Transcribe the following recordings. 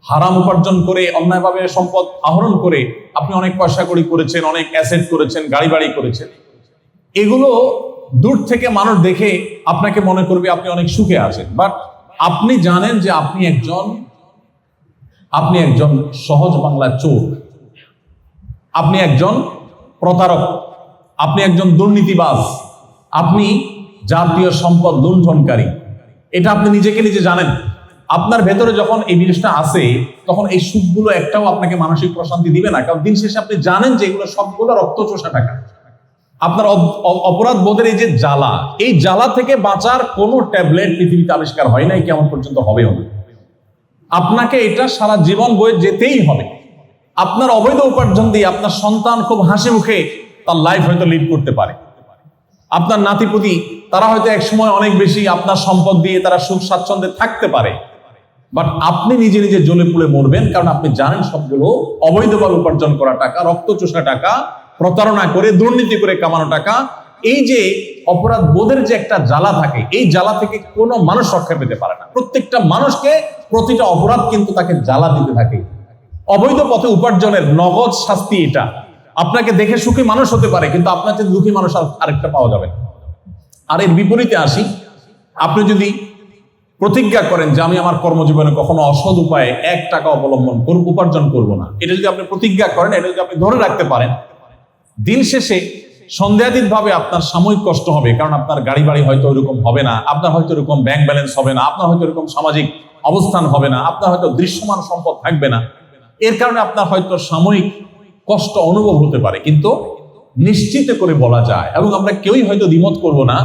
হারাম উপার্জন করে, অন্যায়ভাবে সম্পদ আহরণ করে আপনি অনেক পয়সা কড়ি করেছেন, অনেক অ্যাসেট করেছেন, গাড়ি বাড়ি করেছেন। এগুলো দূর থেকে মানুষ দেখে আপনাকে মনে করবে আপনি অনেক সুখে আছেন, বাট আপনি জানেন যে আপনি একজন সহজ বাংলা চোর, আপনি একজন প্রতারক, আপনি একজন দুর্নীতিবাজ, আপনি জাতীয় সম্পদ লুণ্ঠনকারী। এটা আপনি নিজেকে নিজে জানেন। আপনার ভেতরে যখন এই জিনিসটা আসে, তখন এই সুখগুলো একটাও আপনাকে মানসিক প্রশান্তি দিবে না, কারণ দিন শেষে আপনি জানেন যে এগুলো সবগুলো রক্তচোষা টাকা। আপনার অপরাধ বোধের এই যে জ্বালা, এই জ্বালা থেকে বাঁচার কোনো ট্যাবলেট পৃথিবীতে আবিষ্কার হয় নাই, কেমন পর্যন্ত হবেও না। আপনাকে এটা সারা জীবন বয়ে যেতেই হবে। আপনার অবৈধ উপার্জন দিয়ে আপনার সন্তান খুব হাসি মুখে তার লাইফ হয়তো লিড করতে পারে। আপনার নাতিপুতি তারা হয়তো এক সময় অনেক বেশি আপনার সম্পদ দিয়ে তারা সুখ স্বাচ্ছন্দ্যে থাকতে পারে, বাট আপনি নিজে নিজে জ্বলে পুড়ে মরবেন, কারণ আপনি জানেন সবগুলো অবৈধভাবে উপার্জন করা টাকা, রক্তচোষা টাকা, প্রতারণা করে দুর্নীতি করে কামানো টাকা। এই যে অপরাধ বোধের যে একটা জ্বালা থাকে, এই জ্বালা থেকে কোনো মানুষ রক্ষা পেতে পারে না। প্রত্যেকটা মানুষকে প্রতিটা অপরাধ কিন্তু তাকে জ্বালা দিতে থাকে। অবৈধ পথে উপার্জনের নগদ শাস্তি এটা। আপনাকে দেখে সুখী মানুষ হতে পারে, কিন্তু আপনার চেয়ে দুঃখী মানুষ আরেকটা পাওয়া যাবে না। আর এর বিপরীতে আসি, আপনি যদি প্রতিজ্ঞা করেন যে আমি আমার কর্মজীবনে কখনো অসৎ উপায়ে 1 টাকা অবলম্বন উপার্জন করব না, এটা যদি আপনি প্রতিজ্ঞা করেন, এটা যদি আপনি ধরে রাখতে পারেন, দিন শেষে সন্দেহাতীত ভাবে আপনার সাময়িক কষ্ট হবে, কারণ আপনার গাড়ি বাড়ি হয়তো ওইরকম হবে না, আপনার হয়তো এরকম ব্যাংক ব্যালেন্স হবে না, আপনার হয়তো এরকম সামাজিক অবস্থান হবে না, আপনার হয়তো দৃশ্যমান সম্পদ থাকবে না। এর কারণে আপনার হয়তো সাময়িক কষ্ট অনুভব হতে পারে, কিন্তু নিশ্চিত করে বলা যায়, এবং আমরা কেউই হয়তো দ্বিমত করব না,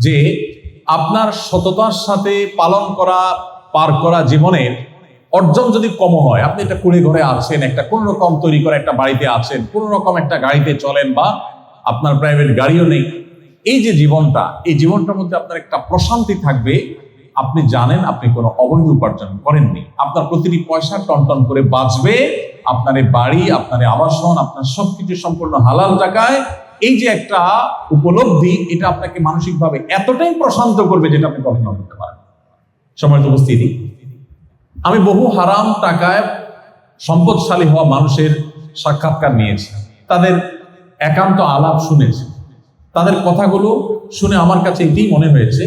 যে আপনার সততার সাথে পার করা জীবনের অর্জন যদি কম হয়, আপনি একটা কুড়ে ঘরে আছেন, একটা কোন রকম তৈরি করা একটা বাড়িতে আছেন, কোন রকম একটা গাড়িতে চলেন, বা আপনার প্রাইভেট গাড়িও নেই, এই যে জীবনটা, এই জীবনটার মধ্যে আপনার একটা প্রশান্তি থাকবে। আপনি জানেন আপনি কোনো অবৈধ উপার্জন করেননি, আপনার প্রতিটি পয়সা টনটন করে বাঁচবে, আপনার বাড়ি, আপনার আবাসন, আপনার সবকিছু সম্পূর্ণ হালাল টাকায়। এই যে একটা উপলব্ধি, এটা আপনাকে মানসিকভাবে এতটাই প্রশান্ত করবে যেটা আপনি কল্পনা করতে পারেন। সম্মানিত উপস্থিতি, আমি বহু হারাম টাকায় সম্পদশালী হওয়া মানুষের সাক্ষাৎকার নিয়েছি, তাদের একান্ত আলাপ শুনেছি। তাদের কথাগুলো শুনে আমার কাছে এটাই মনে হয়েছে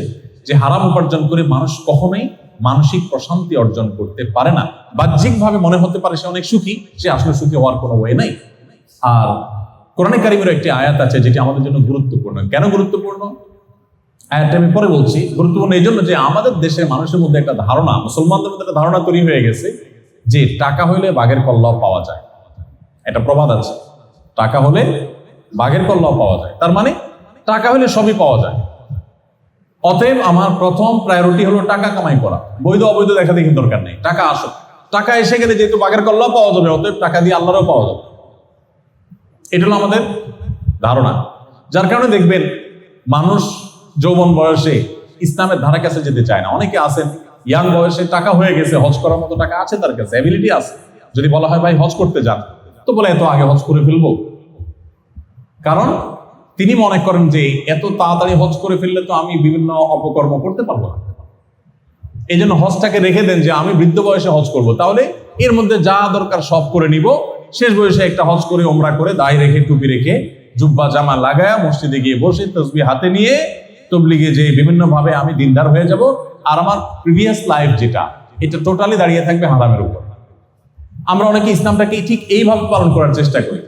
যে হারাম উপার্জন করে মানুষ কখনোই মানসিক প্রশান্তি অর্জন করতে পারে না। বাহ্যিকভাবে মনে হতে পারে সে অনেক সুখী, সে আসলে সুখী হওয়ার কোনো ওয়ে নাই। আর কোরআনে কারিমের একটি আয়াত আছে যেটি আমাদের জন্য গুরুত্বপূর্ণ। কেন গুরুত্বপূর্ণ? আয়াতটা আমি পরে বলছি। গুরুত্বপূর্ণ এই জন্য যে আমাদের দেশের মানুষের মধ্যে একটা ধারণা, মুসলমানদের মধ্যে একটা ধারণা তৈরি হয়ে গেছে যে টাকা হইলে বাঘের কল্লাও পাওয়া যায়। এটা প্রবাদ আছে, টাকা হলে বাঘের কল্লাও পাওয়া যায়, তার মানে টাকা হলে সবই পাওয়া যায়। অতএব আমার প্রথম প্রায়োরিটি হলো টাকা কামাই করা, বৈধ অবৈধ দেখা দেখি দরকার নেই, টাকা আসুক। টাকা এসে গেলে যেহেতু বাঘের কল্লাও পাওয়া যাবে, অতএব টাকা দিয়ে আল্লাহরও পাওয়া যাবে। এটা হলো আমাদের ধারণা, যার কারণে দেখবেন মানুষ যৌবন বয়সে ইসলামের ধারে কাছে যেতে চায় না। অনেকে আছেন ইয়াং বয়সে টাকা হয়ে গেছে, হজ করার মতো টাকা আছে তার কাছে, অ্যাবিলিটি আছে। যদি বলা হয় ভাই হজ করতে যান, তো বলে এত আগে হজ করে ফেলবো, কারণ তিনি মনে করেন যে এত তাড়াতাড়ি হজ করে ফেললে তো আমি বিভিন্ন অপকর্ম করতে পারবো না। এই জন্য হজটাকে রেখে দেন যে আমি বৃদ্ধ বয়সে হজ করব, তাহলে এর মধ্যে যা দরকার সব করে নিব, শেষ বয়সে একটা হজ করে ওমরা করে দাড়ি রেখে টুপি রেখে জুব্বা জামা লাগায়া মসজিদে গিয়ে বসে তসবিহ হাতে নিয়ে তবলিগে যে বিভিন্ন ভাবে আমি দিনদার হয়ে যাব, আর আমার প্রিভিয়াস লাইফ যেটা, এটা টোটালি দাঁড়িয়ে থাকবে হারামের উপর। আমরা অনেকে ইসলামটাকে ঠিক এইভাবে পালন করার চেষ্টা করি,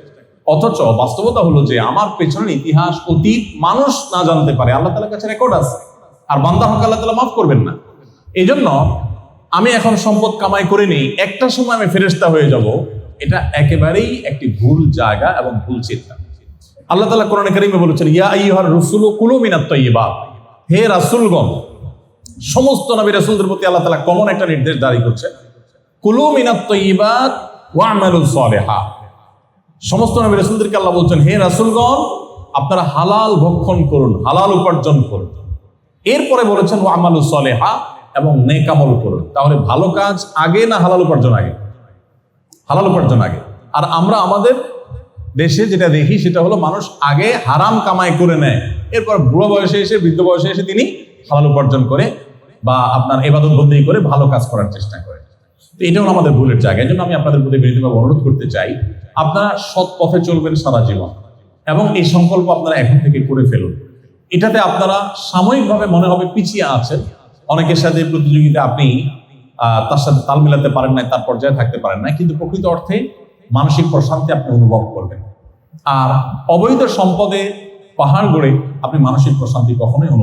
অথচ বাস্তবতা হলো যে আমার পেছনের ইতিহাস, অতীত মানুষ না জানতে পারে, আল্লাহ তাআলার কাছে রেকর্ড আছে, আর বান্দা হক আল্লাহ তাআলা মাফ করবেন না। এই জন্য আমি এখন সম্পদ কামাই করে নিই, একটা সময় আমি ফেরেশতা হয়ে যাব, এটা একেবারেই একটি ভুল জায়গা এবং ভুল চিন্তা। আল্লাহ তাআলা কোরআনে কারীমে বলেছেন, ইয়া আইয়ুহার রাসূলু কুলু মিনাত তাইয়্যিবাত, হে রাসূলগণ, সমস্ত নবী রাসূলদের প্রতি আল্লাহ তাআলা কমন একটা নির্দেশ জারি করছে, কুলু মিনাত তাইয়্যিবাত ওয়া'মালু সালিহা। সমস্ত নবী রাসূলদেরকে আল্লাহ বলছেন, হে রাসূলগণ, আপনারা হালাল ভক্ষণ করুন, হালাল উপার্জন করুন। এরপরে বলেছেন ওয়া'মালু সালিহা, এবং নেক আমল করুন। তাহলে ভালো কাজ আগে না হালাল উপার্জন আগে? হালাল উপার্জন আগে। আর আমরা আমাদের দেশে যেটা দেখি সেটা হলো মানুষ আগে হারাম কামাই করে নেয়, এরপর বুড়ো বয়সে এসে, বৃদ্ধ বয়সে এসে তিনি হালাল উপার্জন করে বা আপনার ইবাদত বন্দেগী করে ভালো কাজ করার চেষ্টা করে। তো এটাও আমাদের ভুলের জায়গা। এই জন্য আমি আপনাদের প্রতি বিনীতভাবে অনুরোধ করতে চাই, আপনারা সৎ পথে চলবেন সারা জীবন, এবং এই সংকল্প আপনারা এখন থেকে করে ফেলুন। এটাতে আপনারা সাময়িকভাবে মনে হবে পিছিয়ে আছেন, অনেকের সাথে প্রতিযোগিতা আপনি তার সাথে তাল মেলাতে পারেন নাই, তার পর্যায়ে থাকতে পারেন না, কিন্তু প্রকৃত অর্থে মানসিক প্রশান্তি আপনি অনুভব করবেন। আর অবৈধ সম্পদে পাহাড় গড়ে আপনি মানসিক প্রশান্তি কখনোই অনুভব